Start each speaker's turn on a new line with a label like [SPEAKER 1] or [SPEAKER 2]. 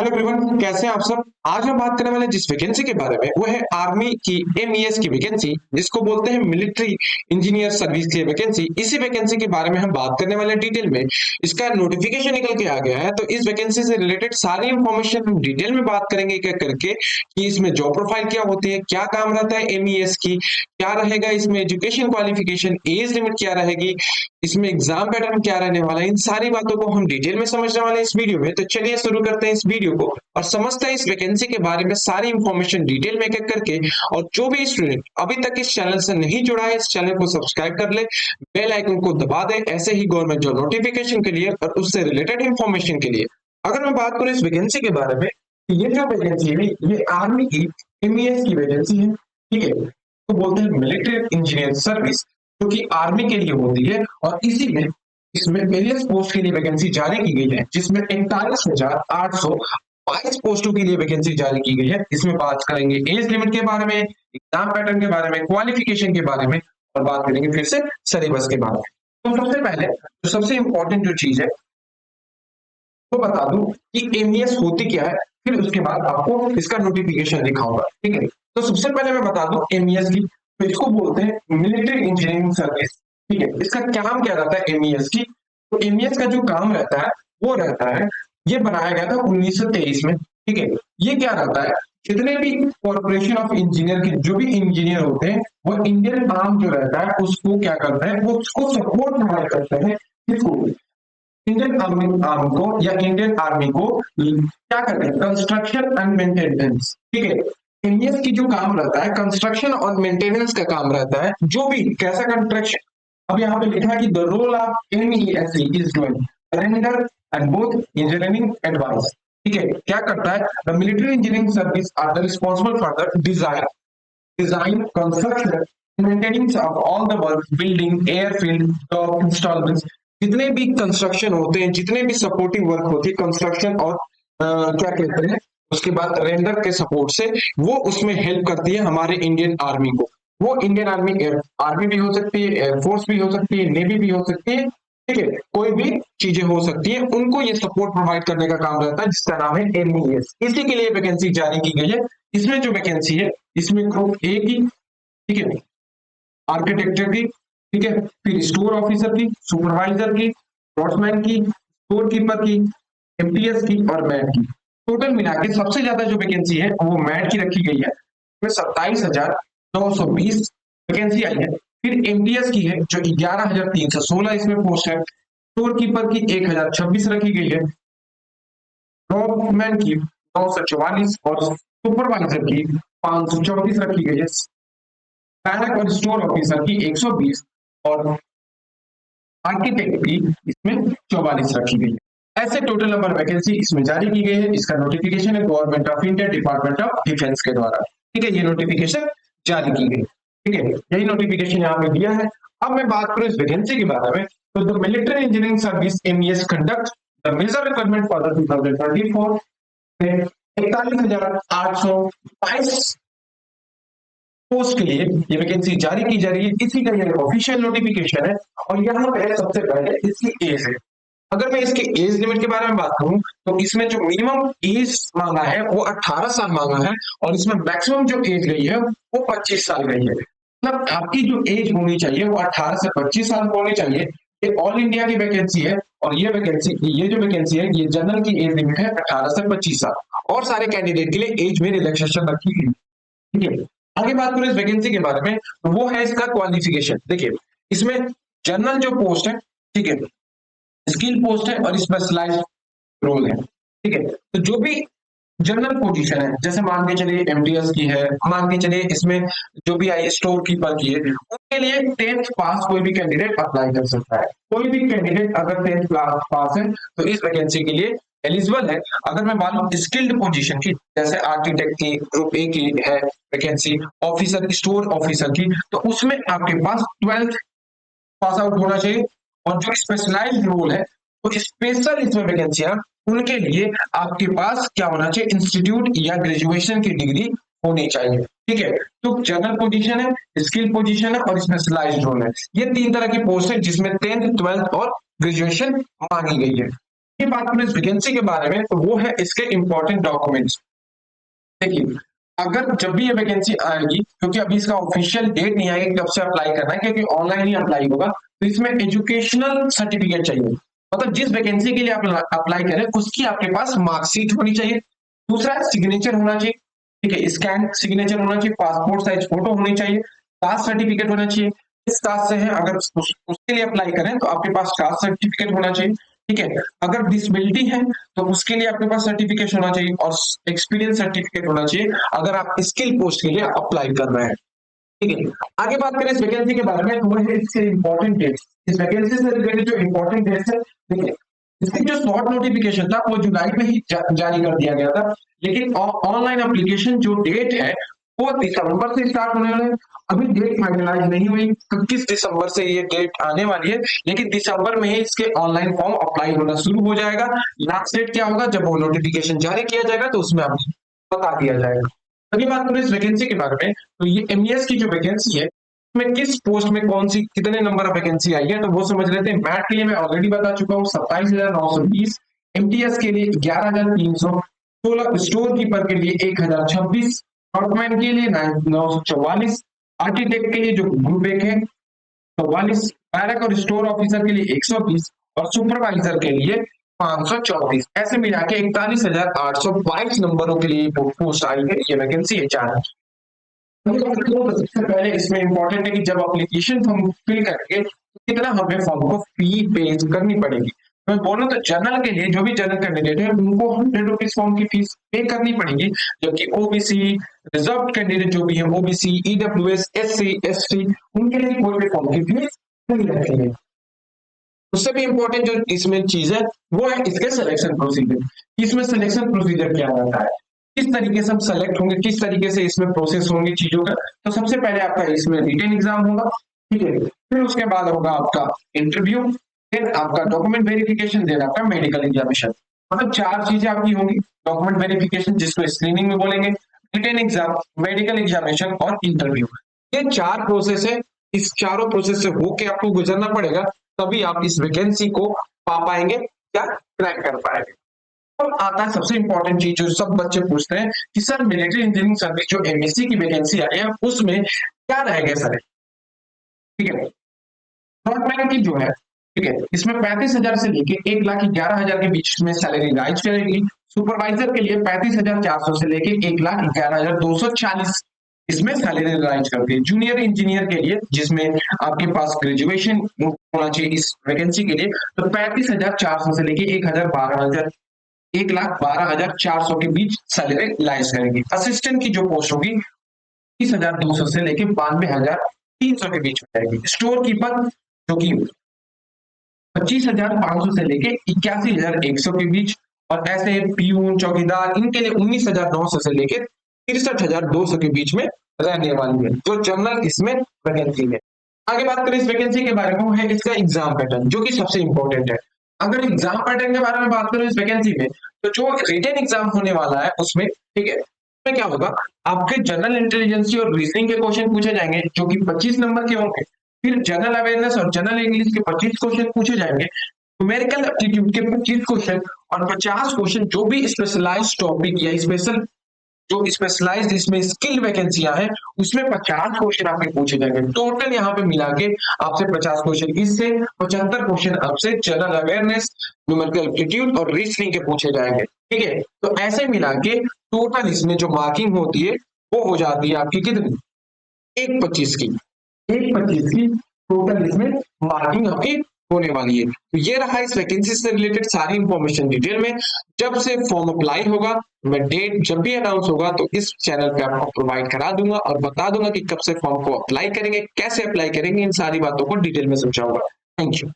[SPEAKER 1] Hello everyone, कैसे हैं आप सब। आज हम बात करने वाले जिस वैकेंसी के बारे में वो है आर्मी की एमईएस की वैकेंसी, जिसको बोलते हैं मिलिट्री इंजीनियर सर्विस की वैकेंसी। इसी वैकेंसी के बारे में हम बात करने वाले हैं डिटेल में। इसका नोटिफिकेशन निकल के आ गया है, तो इस वैकेंसी से रिलेटेड सारी इंफॉर्मेशन हम डिटेल में बात करेंगे एक एक करके कि इसमें जॉब प्रोफाइल क्या होती है, क्या काम रहता है एमईएस की, क्या रहेगा इसमें एजुकेशन क्वालिफिकेशन, एज लिमिट क्या रहेगी, इसमें एग्जाम पैटर्न क्या रहने वाला है। इन सारी बातों को हम डिटेल में समझने वाले हैं इस वीडियो में। तो चलिए शुरू करते हैं इस वीडियो को और समझते हैं इस वैकेंसी के बारे में सारी इंफॉर्मेशन डिटेल में एक एक करके। और जो भी स्टूडेंट अभी तक इस चैनल से नहीं जुड़ा है, इस चैनल को सब्सक्राइब कर ले, बेल आइकन को दबा दे ऐसे ही गवर्नमेंट जॉब नोटिफिकेशन के लिए और उससे रिलेटेड इंफॉर्मेशन के लिए। अगर मैं बात करूं इस वैकेंसी के बारे में, ये जो वैकेंसी है ये आर्मी की एमईएस की वैकेंसी है। ठीक है, तो बोलते हैं मिलिट्री इंजीनियर सर्विस, जो कि आर्मी के लिए होती है। और इसी में इसमें वेरियस पोस्ट के लिए वैकेंसी जारी की गई है, जिसमें 41,822 पोस्टों के लिए वैकेंसी जारी की गई है। इसमें बात करेंगे एज लिमिट के बारे में, एग्जाम पैटर्न के बारे में, क्वालिफिकेशन के बारे में और बात करेंगे फिर से सिलेबस के बारे में। तो सबसे पहले जो सबसे इंपॉर्टेंट जो चीज है वो बता दूं कि एमईएस होती क्या है, फिर उसके बाद आपको इसका नोटिफिकेशन दिखाऊंगा। ठीक है, तो सबसे पहले मैं बता दूं एमईएस की, तो इसको बोलते हैं मिलिट्री इंजीनियरिंग सर्विस। ठीक है, इसका काम क्या रहता है एमईएस की। तो एमईएस का जो काम रहता है वो रहता है, ये बनाया गया था 1923 में। ठीक है, ये क्या रहता है, जितने भी कॉर्पोरेशन ऑफ इंजीनियर के जो भी इंजीनियर होते हैं वो इंडियन आर्म जो रहता है उसको क्या करता है, वो उसको सपोर्ट प्रोवाइड करते हैं। किसको, इंडियन आर्मी को या इंडियन आर्मी को क्या करते हैं, कंस्ट्रक्शन एंड मेंटेनेंस। ठीक है, एमईएस की जो काम रहता है कंस्ट्रक्शन और मेंटेनेंस का काम रहता है। जो भी कैसा कंस्ट्रक्शन, अब यहाँ पे लिखा है कि the role of MESC is to render and both engineering advice. ठीक है, क्या करता है, the military engineering service are the responsible for the design construction maintenance of all the work building airfield dock installments. जितने भी construction होते हैं, जितने भी सपोर्टिंग वर्क होती है कंस्ट्रक्शन और क्या कहते हैं उसके बाद रेंडर के सपोर्ट से, वो उसमें हेल्प करती है हमारे इंडियन आर्मी को। वो इंडियन आर्मी आर्मी भी हो सकती है, एयरफोर्स भी हो सकती है, नेवी भी हो सकती है। ठीक है, कोई भी चीजें हो सकती है, उनको ये सपोर्ट प्रोवाइड करने का काम रहता है, जिसका नाम है एमईएस। इसी के लिए वैकेंसी जारी की गई है। इसमें जो वैकेंसी है इसमें ग्रुप ए की, ठीक है, आर्किटेक्चर की, ठीक है, फिर स्टोर ऑफिसर की, सुपरवाइजर की, प्लॉटमैन की, स्टोर कीपर की, एमटीएस की और मैट की। टोटल मिला के सबसे ज्यादा जो वैकेंसी है वो मैट की रखी गई है, इसमें 27,920 वैकेंसी आई है। फिर एमटीएस की है जो 11,316 इसमें पोस्ट है। स्टोर कीपर की 1,026 रखी गई है, प्लॉटमैन की 944 और सुपरवाइजर की 534 रखी गई है। बैंक और स्टोर ऑफिसर की 120 और आर्किटेक्ट की इसमें 44 रखी गई है। ऐसे टोटल नंबर वैकेंसी इसमें जारी की गई है। इसका नोटिफिकेशन है government of India department of defence के द्वारा। ठीक है, ये नोटिफिकेशन जारी की गई। ठीक है, यही नोटिफिकेशन यहाँ पे दिया है। अब मैं बात करूं इस वैकेंसी के बारे में, तो the military engineering service MES conduct the major requirement for the 2034 में 41,822 पोस्ट के लिए ये वैकेंसी जारी की जा रही है। इसी का ये ऑफिशियल नोटिफिकेशन है। और यहाँ पे सबसे पहले इसकी एज है। अगर मैं इसके एज लिमिट के बारे में बात करूं तो इसमें जो मिनिमम एज मांगा है वो 18 साल मांगा है, और इसमें मैक्सिमम जो एज गई है वो 25 साल गई है। मतलब आपकी जो एज होनी चाहिए वो 18 से 25 साल होनी चाहिए। ये ऑल इंडिया की वैकेंसी है, और ये जो वैकेंसी है ये जनरल की एज लिमिट है 18 से 25 साल, और सारे कैंडिडेट के लिए एज में रिलैक्सेशन रखी गई। ठीक है, आगे बात करें इस वैकेंसी के बारे में, तो वो है इसका क्वालिफिकेशन। देखिए, इसमें जनरल जो पोस्ट है, ठीक है, स्किल पोस्ट है और स्पेशलाइज्ड रोल है। ठीक है, तो जो भी जनरल पोजीशन है, जैसे मान के चलिए एमटीएस की है, मान के चलिए इसमें जो भी आई स्टोर कीपर की है, उनके लिए 10th पास कोई भी कैंडिडेट अप्लाई कर सकता है। कोई भी कैंडिडेट अगर 10th क्लास पास है तो इस वैकेंसी के लिए एलिजिबल है। अगर मैं मान लू स्किल्ड पोजीशन की, जैसे आर्किटेक्ट की ग्रुप ए की है वैकेंसी, ऑफिसर की, स्टोर ऑफिसर की, तो उसमें आपके पास 12th पास आउट होना चाहिए। और जो स्पेशलाइज्ड रोल है, तो स्पेशल इसमें वैकेंसियां, उनके लिए आपके पास क्या होना चाहिए, इंस्टीट्यूट या ग्रेजुएशन की डिग्री होनी चाहिए। ठीक है, तो जनरल पोजीशन है, स्किल पोजीशन है और स्पेशलाइज्ड रोल है। ये तीन तरह की पोस्ट है जिसमें 10th 12th और ग्रेजुएशन मांगी गई है। ये बात करें इस वैकेंसी के बारे में, तो वो है इसके इंपॉर्टेंट डॉक्यूमेंट्स। देखिए, अगर जब भी ये वैकेंसी आएगी, क्योंकि अभी इसका ऑफिशियल डेट नहीं आएगी कब से अप्लाई करना है, क्योंकि ऑनलाइन ही अप्लाई होगा, तो इसमें एजुकेशनल सर्टिफिकेट चाहिए। मतलब जिस वैकेंसी के लिए आप अप्लाई करें उसकी आपके पास मार्कशीट होनी चाहिए। दूसरा सिग्नेचर होना चाहिए, ठीक है, स्कैन सिग्नेचर होना चाहिए, पासपोर्ट साइज फोटो होनी चाहिए, कास्ट सर्टिफिकेट होना चाहिए। किस कास्ट से है, अगर उसके लिए अप्लाई करें तो आपके पास कास्ट सर्टिफिकेट होना चाहिए, ठीक है। अगर डिसेबिलिटी है तो उसके लिए आपके पास सर्टिफिकेट होना चाहिए और एक्सपीरियंस सर्टिफिकेट होना चाहिए, अगर आप स्किल पोस्ट के लिए अप्लाई कर रहे हैं, ठीक है। आगे बात करें इस वैकेंसी के बारे में, तो वो है इसके इंपॉर्टेंट डेट्स। इस वैकेंसी से रिलेटेड जो इंपॉर्टेंट डेट्स है, देखिए, इसकी जो शॉर्ट नोटिफिकेशन था वो जुलाई में ही जारी कर दिया गया था, लेकिन ऑनलाइन एप्लीकेशन जो डेट है वो दिसंबर से स्टार्ट होने वाले। अभी डेट फाइनलाइज नहीं हुई, 21 दिसंबर से ये डेट आने वाली है, लेकिन दिसंबर में ही इसके ऑनलाइन फॉर्म अप्लाई होना शुरू हो जाएगा। लास्ट डेट क्या होगा, जब वो नोटिफिकेशन जारी किया जाएगा तो उसमें आपको बता दिया जाएगा। अभी बात करें इस वैकेंसी के बारे में, तो ये एमईएस की जो वैकेंसी है, में किस पोस्ट में कौन सी कितने नंबर ऑफ वैकेंसी आई है, तो वो समझ लेते हैं। मैट के लिए मैं ऑलरेडी बता चुका हूँ 27,920, एमटीएस के लिए 11,300, 16 स्टोर कीपर के लिए 1,026, शॉर्टमैन के लिए 944, आर्किटेक्ट के लिए जो ग्रुप एक है 44, बैरक और स्टोर ऑफिसर के लिए 120 और सुपरवाइजर के लिए 534। ऐसे मिला के 41,822 नंबरों के लिए पोस्ट आई है, ये वैकेंसी है 4। सबसे पहले इसमें इंपॉर्टेंट है कि जब एप्लीकेशन फॉर्म फिल करेंगे तो कितना हमें फॉर्म को फी पे करनी पड़ेगी। मैं बोलूं तो जनरल के लिए जो भी जनरल कैंडिडेट है उनको 100 रुपीज फॉर्म की फीस पे करनी पड़ेगी, जबकि ओबीसी रिजर्व कैंडिडेट जो भी है, ओबीसी, ईडब्ल्यूएस, एससी, एसटी, उनके लिए कोई भी फॉर्म की फीस नहीं रखेंगे। उससे भी इंपॉर्टेंट जो इसमें चीज है वो है इसके सिलेक्शन प्रोसीजर। इसमें सिलेक्शन प्रोसीजर क्या होता है, किस तरीके से हम सेलेक्ट होंगे, किस तरीके से इसमें प्रोसेस होंगे चीजों का। तो सबसे पहले आपका इसमें रिटन एग्जाम होगा, ठीक है, फिर उसके बाद होगा आपका इंटरव्यू, फिर आपका डॉक्यूमेंट वेरिफिकेशन, देन आपका मेडिकल एग्जामिनेशन। मतलब 4 चीजें आपकी होंगी, डॉक्यूमेंट वेरिफिकेशन जिसको स्क्रीनिंग में बोलेंगे, रिटन एग्जाम, मेडिकल एग्जामिनेशन और इंटरव्यू। ये 4 प्रोसेस है, इस चारों प्रोसेस से होके आपको गुजरना पड़ेगा, तभी आप इस वैकेंसी को पा पाएंगे या क्रैक कर पाएंगे। और आता है सबसे इंपॉर्टेंट चीज जो सब बच्चे पूछते हैं कि सर मिलिट्री इंजीनियरिंग सर्विस जो एमएससी की वैकेंसी आई है उसमें क्या रहेगा सर, ठीक है। फ्रंटमैन की जो है, ठीक है, इसमें 35,000 से लेके 1,11,000 के बीच में सैलरी राइज करेगी। सुपरवाइजर के लिए 35,400 से लेके 1,11,240 इसमें सैलरी राइज करती है। जूनियर इंजीनियर के लिए जिसमें आपके पास ग्रेजुएशन होना चाहिए इस वैकेंसी के लिए, तो 35,400 से लेके 1,12,400 के बीच सैलरी राइज करेगी। असिस्टेंट की जो पोस्ट होगी 30,200 से लेके 92,300 के बीच में रहेगी। स्टोर कीपर जो कि 25,500 से लेके 81,100 के बीच, और ऐसे पीयून, चौकीदार, इनके लिए 19,900 से लेके 63,200 के बीच में रहने वाली है, जो जनरल इसमें वैकेंसी है। आगे बात करें इस वैकेंसी के बारे में, वो है इसका एग्जाम पैटर्न, जो कि सबसे इंपॉर्टेंट है। अगर एग्जाम पैटर्न के बारे में बात करें इस वैकेंसी में, तो जो रिटन एग्जाम होने वाला है उसमें, ठीक है, उसमें क्या होगा, आपके जनरल इंटेलिजेंस और रीजनिंग के क्वेश्चन पूछे जाएंगे जो कि 25 नंबर के होंगे। फिर जनरल अवेयरनेस और जनरल इंग्लिश के 25 क्वेश्चन पूछे जाएंगे। न्यूमेरिकल एप्टीट्यूड के 25 क्वेश्चन और 50 क्वेश्चन जो भी स्पेशलाइज्ड टॉपिक या स्पेशल जो स्पेशलाइज्ड इसमें स्किल वैकेंसियां हैं उसमें 50 क्वेश्चन आपके पूछे जाएंगे। टोटल यहाँ पे मिला के आपसे 50 क्वेश्चन, इससे 75 क्वेश्चन आपसे जनरल अवेयरनेस, न्यूमेरिकल एप्टीट्यूड और रीजनिंग के पूछे जाएंगे, ठीक है। तो ऐसे मिला के टोटल इसमें जो मार्किंग होती है वो हो जाती है आपकी कितनी, 125 की, 125 की टोटल इसमें मार्किंग आपकी होने वाली है। तो ये रहा इस वैकेंसी से रिलेटेड सारी इंफॉर्मेशन डिटेल में। जब से फॉर्म अप्लाई होगा, मैं डेट जब भी अनाउंस होगा तो इस चैनल पे आपको प्रोवाइड करा दूंगा और बता दूंगा कि कब से फॉर्म को अप्लाई करेंगे, कैसे अप्लाई करेंगे, इन सारी बातों को डिटेल में समझाऊंगा। Thank you.